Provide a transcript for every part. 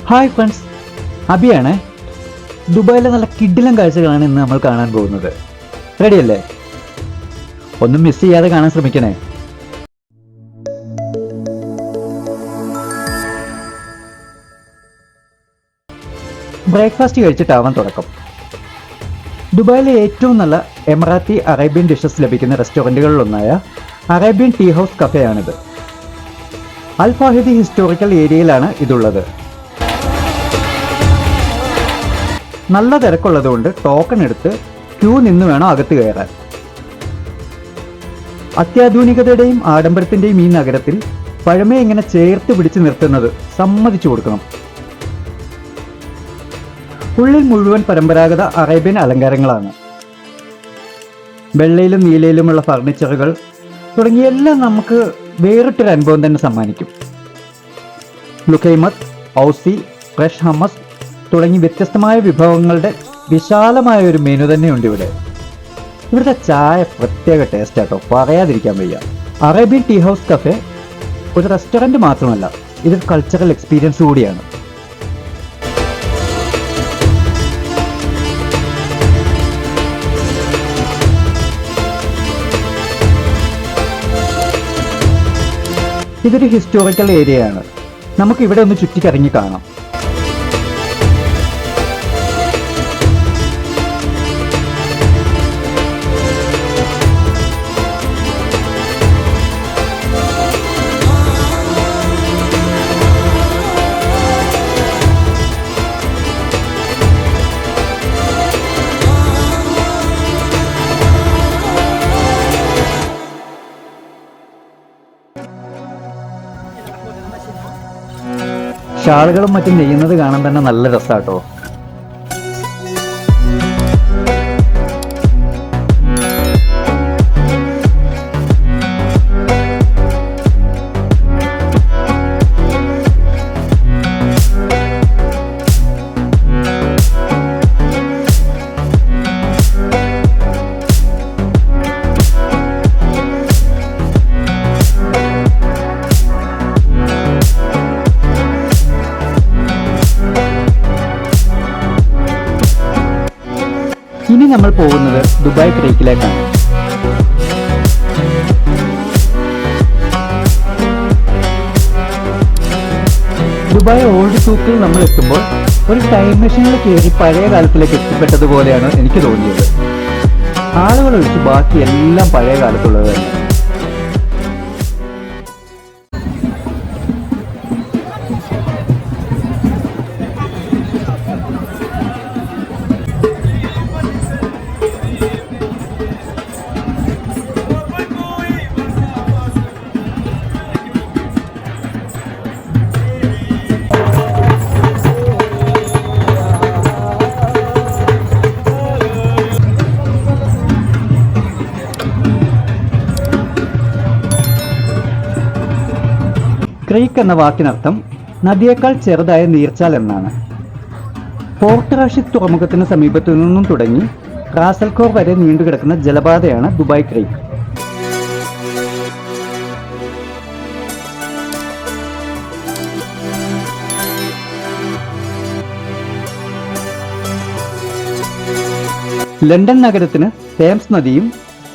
Hi friends, അബിയാണ്. ദുബായിലെ നല്ല കിടിലൻ കാഴ്ചകളാണ് ഇന്ന് നമ്മൾ കാണാൻ പോകുന്നത്. റെഡിയല്ലേ? ഒന്നും മിസ് ചെയ്യാതെ കാണാൻ ശ്രമിക്കണേ. ബ്രേക്ക്ഫാസ്റ്റ് കഴിച്ചിട്ടാവാൻ തുടക്കം. ദുബായിലെ ഏറ്റവും നല്ല എമറാത്തി അറേബ്യൻ ഡിഷസ് ലഭിക്കുന്ന റെസ്റ്റോറൻറ്റുകളിലൊന്നായ Arabian tea house കഫേയാണിത്. Al Fahidi historical ഏരിയയിലാണ് ഇതുള്ളത്. നല്ല തിരക്കുള്ളതുകൊണ്ട് ടോക്കൺ എടുത്ത് ക്യൂ നിന്ന് വേണം അകത്ത് കയറാൻ. അത്യാധുനികതയുടെയും ആഡംബരത്തിൻ്റെയും ഈ നഗരത്തിൽ പഴമയെ ഇങ്ങനെ ചേർത്ത് പിടിച്ച് നിർത്തുന്നത് സമ്മതിച്ചു കൊടുക്കണം. ഉള്ളിൽ മുഴുവൻ പരമ്പരാഗത അറേബ്യൻ അലങ്കാരങ്ങളാണ്. വെള്ളയിലും നീലയിലുമുള്ള ഫർണിച്ചറുകൾ തുടങ്ങിയെല്ലാം നമുക്ക് വേറിട്ടൊരു അനുഭവം തന്നെ സമ്മാനിക്കും. ലുക്കൈമത്ത്, ഔസി, ഫ്രഷ് ഹമ്മസ് തുടങ്ങി വ്യത്യസ്തമായ വിഭവങ്ങളുടെ വിശാലമായ ഒരു മെനു തന്നെയുണ്ട് ഇവിടെ. ഇവിടുത്തെ ചായ പ്രത്യേക ടേസ്റ്റ് ആട്ടോ, പറയാതിരിക്കാൻ വയ്യ. അറേബ്യൻ ടീ ഹൗസ് കഫേ ഒരു റെസ്റ്റോറൻറ്റ് മാത്രമല്ല, ഇതൊരു കൾച്ചറൽ എക്സ്പീരിയൻസ് കൂടിയാണ്. ഇതൊരു ഹിസ്റ്റോറിക്കൽ ഏരിയയാണ്. നമുക്ക് ഇവിടെ ഒന്ന് ചുറ്റിക്കറങ്ങി കാണാം. ഷാളുകളും മറ്റും നെയ്യുന്നത് കാണാൻ തന്നെ നല്ല രസാട്ടോ. ഇനി നമ്മൾ പോകുന്നത് ദുബായ് ക്രീക്കിലേക്കാണ്. ദുബായ് ഓൾഡ് സൂക്കിൽ നമ്മൾ എത്തുമ്പോൾ ഒരു ടൈം മെഷീനിൽ കയറി പഴയ കാലത്തിലേക്ക് എത്തിപ്പെട്ടതുപോലെയാണ് എനിക്ക് തോന്നിയത്. ആളുകൾ ഒഴിച്ച് ബാക്കി എല്ലാം പഴയ കാലത്തുള്ളത് തന്നെ. ക്രീക്ക് എന്ന വാക്കിനർത്ഥം നദിയേക്കാൾ ചെറുതായ നീർച്ചാൽ എന്നാണ്. പോർട്ട് റാഷിദ് തുറമുഖത്തിന് സമീപത്തു നിന്നും തുടങ്ങി റാസൽഖോർ വരെ നീണ്ടുകിടക്കുന്ന ജലപാതയാണ് ദുബായ് ക്രീക്ക്. ലണ്ടൻ നഗരത്തിന് തേംസ് നദിയും,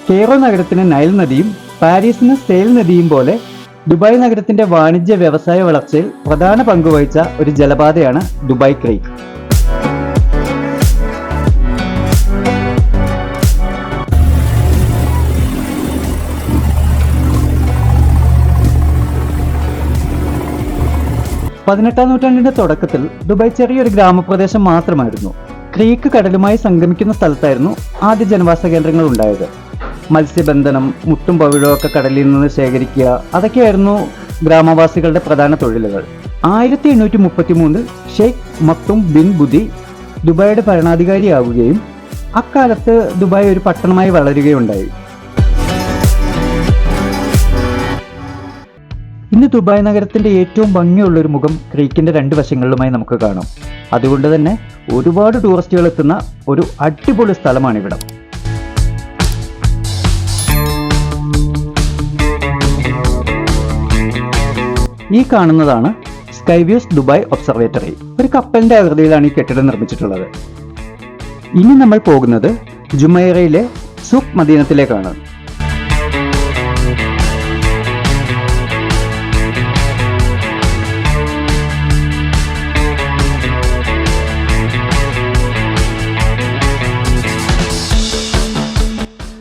കെയ്റോ നഗരത്തിന് നൈൽ നദിയും, പാരീസിന് സെയിൽ നദിയും പോലെ ദുബായ് നഗരത്തിന്റെ വാണിജ്യ വ്യവസായ വളർച്ചയിൽ പ്രധാന പങ്കുവഹിച്ച ഒരു ജലപാതയാണ് ദുബായ് ക്രീക്ക്. പതിനെട്ടാം നൂറ്റാണ്ടിന്റെ തുടക്കത്തിൽ ദുബായ് ചെറിയൊരു ഗ്രാമപ്രദേശം മാത്രമായിരുന്നു. ക്രീക്ക് കടലുമായി സംഗമിക്കുന്ന സ്ഥലത്തായിരുന്നു ആദ്യ ജനവാസ കേന്ദ്രങ്ങൾ ഉണ്ടായത്. മത്സ്യബന്ധനം, മുട്ടും പവിഴവും ഒക്കെ കടലിൽ നിന്ന് ശേഖരിക്കുക, അതൊക്കെയായിരുന്നു ഗ്രാമവാസികളുടെ പ്രധാന തൊഴിലുകൾ. 1833 ഷെയ്ഖ് മക്തും ബിൻ ബുദി ദുബായിയുടെ ഭരണാധികാരിയാവുകയും അക്കാലത്ത് ദുബായ് ഒരു പട്ടണമായി വളരുകയുണ്ടായി. ഇന്ന് ദുബായ് നഗരത്തിന്റെ ഏറ്റവും ഭംഗിയുള്ളൊരു മുഖം ക്രീക്കിന്റെ രണ്ട് വശങ്ങളിലുമായി നമുക്ക് കാണാം. അതുകൊണ്ട് തന്നെ ഒരുപാട് ടൂറിസ്റ്റുകൾ എത്തുന്ന ഒരു അടിപൊളി സ്ഥലമാണിവിടം. ഈ കാണുന്നതാണ് സ്കൈവ്യൂസ് ദുബായ് ഒബ്സർവേറ്ററി. ഒരു കപ്പലിന്റെ ആകൃതിയിലാണ് ഈ കെട്ടിടം നിർമ്മിച്ചിട്ടുള്ളത്. ഇനി നമ്മൾ പോകുന്നത് ജുമൈറയിലെ സൂഖ് മദീനത്തിലേക്കാണ്.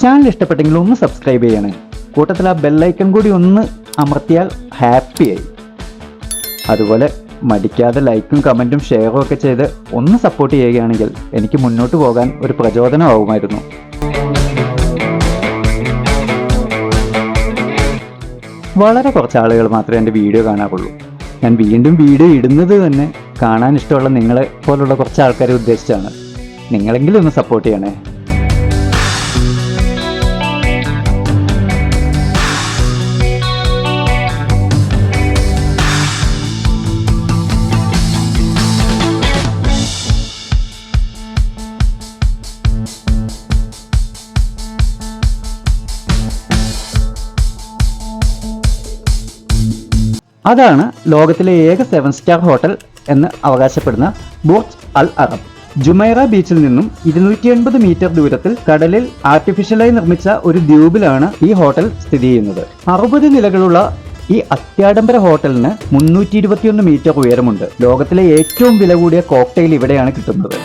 ചാനൽ ഇഷ്ടപ്പെട്ടെങ്കിൽ ഒന്ന് സബ്സ്ക്രൈബ് ചെയ്യണേ. കൂട്ടത്തിൽ ആ ബെല്ലൈക്കൺ കൂടി ഒന്ന് അമർത്തിയാൽ ഹാപ്പിയായി. അതുപോലെ മടിക്കാതെ ലൈക്കും കമൻറ്റും ഷെയറും ഒക്കെ ചെയ്ത് ഒന്ന് സപ്പോർട്ട് ചെയ്യുകയാണെങ്കിൽ എനിക്ക് മുന്നോട്ട് പോകാൻ ഒരു പ്രചോദനമാകുമായിരുന്നു. വളരെ കുറച്ച് ആളുകൾ മാത്രമേ എൻ്റെ വീഡിയോ കാണാറുള്ളൂ. ഞാൻ വീണ്ടും വീഡിയോ ഇടുന്നത് തന്നെ കാണാൻ ഇഷ്ടമുള്ള നിങ്ങളെ പോലുള്ള കുറച്ച് ആൾക്കാരെ ഉദ്ദേശിച്ചാണ്. നിങ്ങളെങ്കിലും ഒന്ന് സപ്പോർട്ട് ചെയ്യണേ. അതാണ് ലോകത്തിലെ ഏക 7 സ്റ്റാർ ഹോട്ടൽ എന്ന് അവകാശപ്പെടുന്ന ബുർജ് അൽ അറബ്. ജുമൈറ ബീച്ചിൽ നിന്നും 280 മീറ്റർ ദൂരത്തിൽ കടലിൽ ആർട്ടിഫിഷ്യലായി നിർമ്മിച്ച ഒരു ദ്വീപിലാണ് ഈ ഹോട്ടൽ സ്ഥിതി ചെയ്യുന്നത്. 60 നിലകളുള്ള ഈ അത്യാഡംബര ഹോട്ടലിന് 321 മീറ്റർ ഉയരമുണ്ട്. ലോകത്തിലെ ഏറ്റവും വില കൂടിയ കോക്ടെയിൽ ഇവിടെയാണ് കിട്ടുന്നത്.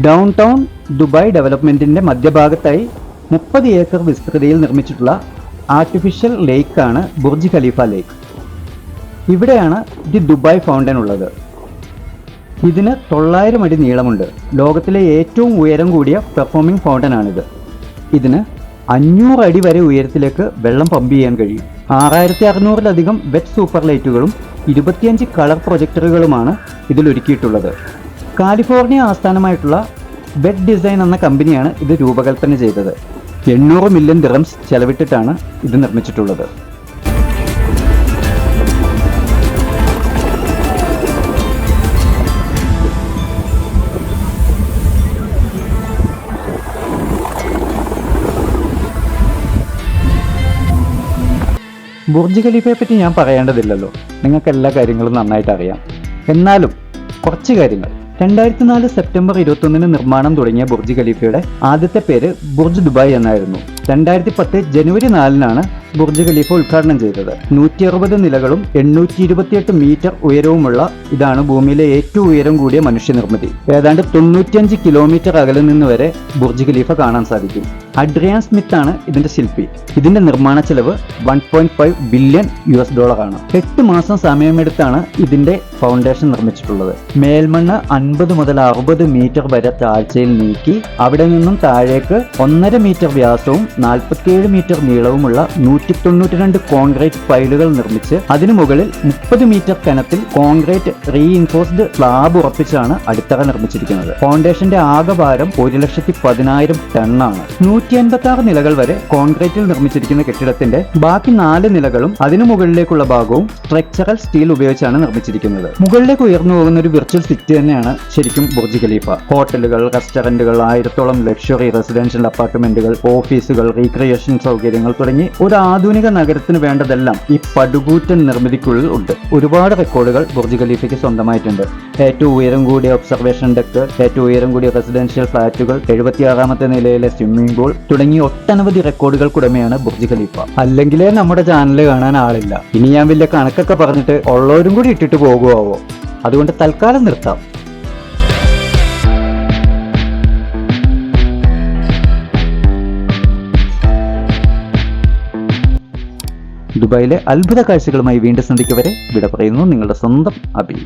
ഡൗൺ ടൗൺ ദുബായ് ഡെവലപ്മെന്റിന്റെ മധ്യഭാഗത്തായി 30 ഏക്കർ വിസ്തൃതിയിൽ നിർമ്മിച്ചിട്ടുള്ള ആർട്ടിഫിഷ്യൽ ലേക്കാണ് ബുർജ് ഖലീഫ ലേക്ക്. ഇവിടെയാണ് ദി ദുബായ് ഫൗണ്ടൻ ഉള്ളത്. ഇതിന് 900 അടി നീളമുണ്ട്. ലോകത്തിലെ ഏറ്റവും ഉയരം കൂടിയ പെർഫോമിംഗ് ഫൗണ്ടനാണിത്. ഇതിന് 500 അടി വരെ ഉയരത്തിലേക്ക് വെള്ളം പമ്പ് ചെയ്യാൻ കഴിയും. 6600-ലധികം വെറ്റ് സൂപ്പർ ലൈറ്റുകളും 25 കളർ പ്രൊജക്ടറുകളുമാണ് ഇതിലൊരുക്കിയിട്ടുള്ളത്. കാലിഫോർണിയ ആസ്ഥാനമായിട്ടുള്ള വെറ്റ് ഡിസൈൻ എന്ന കമ്പനിയാണ് ഇത് രൂപകൽപ്പന ചെയ്തത്. 800 മില്യൺ ദിറംസ് ചെലവിട്ടിട്ടാണ് ഇത് നിർമ്മിച്ചിട്ടുള്ളത്. ബുർജ് ഖലീഫയെ പറ്റി ഞാൻ പറയേണ്ടതില്ലല്ലോ, നിങ്ങൾക്ക് എല്ലാ കാര്യങ്ങളും നന്നായിട്ട് അറിയാം. എന്നാലും കുറച്ച് കാര്യങ്ങൾ. 2004 സെപ്റ്റംബർ 21 നിർമ്മാണം തുടങ്ങിയ ബുർജ് ഖലീഫയുടെ ആദ്യത്തെ പേര് ബുർജ് ദുബായ് എന്നായിരുന്നു. 2010 ജനുവരി 4-നാണ് ബുർജ് ഖലീഫ ഉദ്ഘാടനം ചെയ്തത്. 160 നിലകളും 828 മീറ്റർ ഉയരവുമുള്ള ഇതാണ് ഭൂമിയിലെ ഏറ്റവും ഉയരം കൂടിയ മനുഷ്യനിർമ്മിതി. ഏതാണ്ട് 95 കിലോമീറ്റർ അകലെ നിന്ന് വരെ ബുർജ് ഖലീഫ കാണാൻ സാധിക്കും. അഡ്രിയാൻ സ്മിത്ത് ആണ് ഇതിന്റെ ശില്പി. ഇതിന്റെ നിർമ്മാണ ചെലവ് $1.5 ബില്യൺ ആണ്. 8 മാസം സമയമെടുത്താണ് ഇതിന്റെ ഫൗണ്ടേഷൻ നിർമ്മിച്ചിട്ടുള്ളത്. മേൽമണ്ണ് 50 മുതൽ 60 മീറ്റർ വരെ താഴ്ചയിൽ നീക്കി അവിടെ നിന്നും താഴേക്ക് 1.5 മീറ്റർ വ്യാസവും 47 മീറ്റർ നീളവുമുള്ള 192 കോൺക്രീറ്റ് പൈലുകൾ നിർമ്മിച്ച് അതിനു മുകളിൽ 30 മീറ്റർ കനത്തിൽ കോൺക്രീറ്റ് റീഇൻഫോഴ്സ്ഡ് സ്ലാബ് ഉറപ്പിച്ചാണ് അടിത്തറ നിർമ്മിച്ചിരിക്കുന്നത്. ഫൗണ്ടേഷന്റെ ആകെ ഭാരം 1,10,000 ടണ്ണാണ്. 156 നിലകൾ വരെ കോൺക്രീറ്റിൽ നിർമ്മിച്ചിരിക്കുന്ന കെട്ടിടത്തിന്റെ ബാക്കി 4 നിലകളും അതിനു മുകളിലേക്കുള്ള ഭാഗവും സ്ട്രക്ചറൽ സ്റ്റീൽ ഉപയോഗിച്ചാണ് നിർമ്മിച്ചിരിക്കുന്നത്. മുകളിലേക്ക് ഉയർന്നു പോകുന്ന ഒരു വിർച്വൽ സിറ്റി തന്നെയാണ് ശരിക്കും ബുർജ് ഖലീഫ. ഹോട്ടലുകൾ, റെസ്റ്റോറന്റുകൾ, 1000-ഓളം ലക്ഷറി റെസിഡൻഷ്യൽ അപ്പാർട്ട്മെന്റുകൾ, ഓഫീസുകൾ, റീക്രിയേഷൻ സൗകര്യങ്ങൾ തുടങ്ങി ഒരു ആധുനിക നഗരത്തിന് വേണ്ടതെല്ലാം ഈ പടുകൂറ്റൻ നിർമ്മിതിക്കുള്ളിൽ ഉണ്ട്. ഒരുപാട് റെക്കോർഡുകൾ ബുർജ് ഖലീഫയ്ക്ക് സ്വന്തമായിട്ടുണ്ട്. ഏറ്റവും ഉയരം കൂടിയ ഒബ്സർവേഷൻ ഡെക്ക്, ഏറ്റവും ഉയരം കൂടിയ റെസിഡൻഷ്യൽ ഫ്ളാറ്റുകൾ, 76ാമത്തെ നിലയിലെ സ്വിമ്മിംഗ് പൂൾ തുടങ്ങി ഒട്ടനവധി റെക്കോർഡുകൾക്കുടമയാണ് ബുർജ് ഖലീഫ. അല്ലെങ്കിലേ നമ്മുടെ ചാനൽ കാണാൻ ആളില്ല. ഇനി ഞാൻ വലിയ കണക്കൊക്കെ പറഞ്ഞിട്ട് ഉള്ളവരും കൂടി ഇട്ടിട്ട് പോകുമാവോ? അതുകൊണ്ട് തൽക്കാലം നിർത്താം. ദുബായിലെ അത്ഭുത കാഴ്ചകളുമായി വീണ്ടും സന്ധിക്കും വരെ വിട പറയുന്നു നിങ്ങളുടെ സ്വന്തം അബി.